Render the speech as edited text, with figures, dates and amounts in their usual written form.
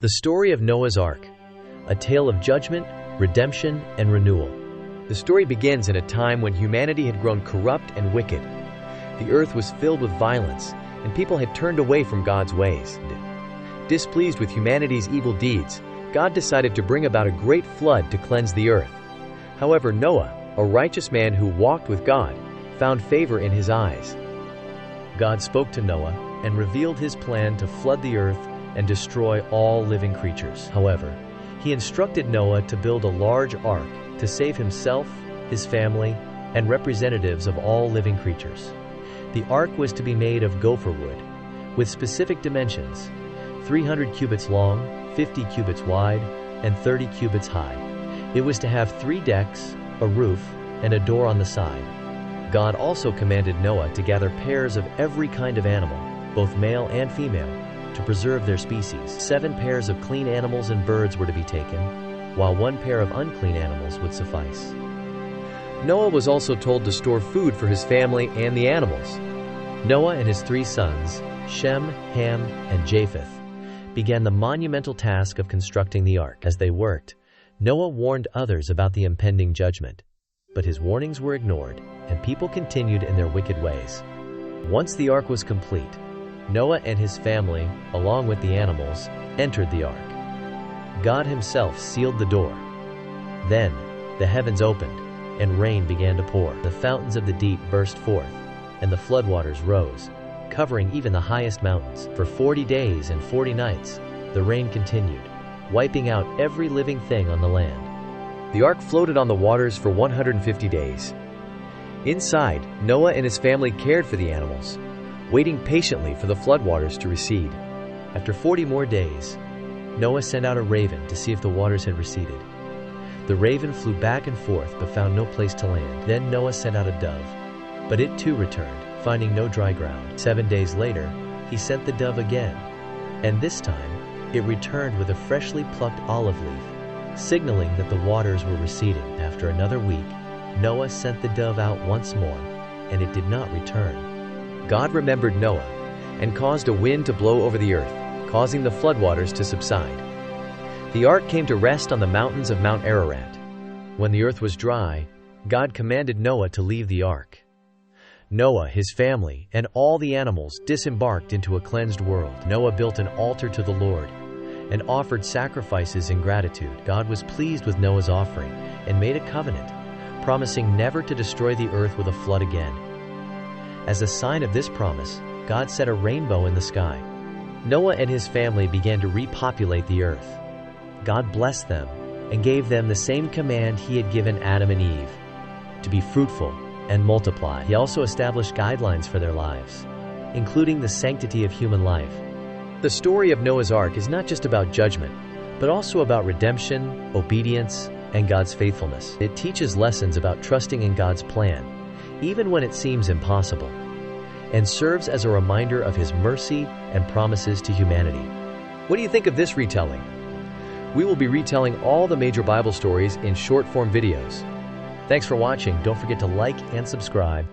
The story of Noah's Ark, a tale of judgment, redemption, and renewal. The story begins in a time when humanity had grown corrupt and wicked. The earth was filled with violence, and people had turned away from God's ways. Displeased with humanity's evil deeds, God decided to bring about a great flood to cleanse the earth. However, Noah, a righteous man who walked with God, found favor in his eyes. God spoke to Noah and revealed his plan to flood the earth and destroy all living creatures. However, he instructed Noah to build a large ark to save himself, his family, and representatives of all living creatures. The ark was to be made of gopher wood, with specific dimensions: 300 cubits long, 50 cubits wide, and 30 cubits high. It was to have 3 decks, a roof, and a door on the side. God also commanded Noah to gather pairs of every kind of animal, both male and female, to preserve their species. 7 pairs of clean animals and birds were to be taken, while 1 pair of unclean animals would suffice. Noah was also told to store food for his family and the animals. Noah and his 3 sons, Shem, Ham, and Japheth, began the monumental task of constructing the ark. As they worked, Noah warned others about the impending judgment, but his warnings were ignored, and people continued in their wicked ways. Once the ark was complete, Noah and his family, along with the animals, entered the ark. God himself sealed the door. Then, the heavens opened, and rain began to pour. The fountains of the deep burst forth, and the floodwaters rose, covering even the highest mountains. For 40 days and 40 nights, the rain continued, wiping out every living thing on the land. The ark floated on the waters for 150 days. Inside, Noah and his family cared for the animals, waiting patiently for the floodwaters to recede. After 40 more days, Noah sent out a raven to see if the waters had receded. The raven flew back and forth but found no place to land. Then Noah sent out a dove, but it too returned, finding no dry ground. 7 days later, he sent the dove again, and this time, it returned with a freshly plucked olive leaf, signaling that the waters were receding. After another week, Noah sent the dove out once more, and it did not return. God remembered Noah and caused a wind to blow over the earth, causing the floodwaters to subside. The ark came to rest on the mountains of Mount Ararat. When the earth was dry, God commanded Noah to leave the ark. Noah, his family, and all the animals disembarked into a cleansed world. Noah built an altar to the Lord and offered sacrifices in gratitude. God was pleased with Noah's offering and made a covenant, promising never to destroy the earth with a flood again. As a sign of this promise, God set a rainbow in the sky. Noah and his family began to repopulate the earth. God blessed them and gave them the same command he had given Adam and Eve: to be fruitful and multiply. He also established guidelines for their lives, including the sanctity of human life. The story of Noah's Ark is not just about judgment, but also about redemption, obedience, and God's faithfulness. It teaches lessons about trusting in God's plan, even when it seems impossible, and serves as a reminder of His mercy and promises to humanity. What do you think of this retelling? We will be retelling all the major Bible stories in short-form videos. Thanks for watching. Don't forget to like and subscribe.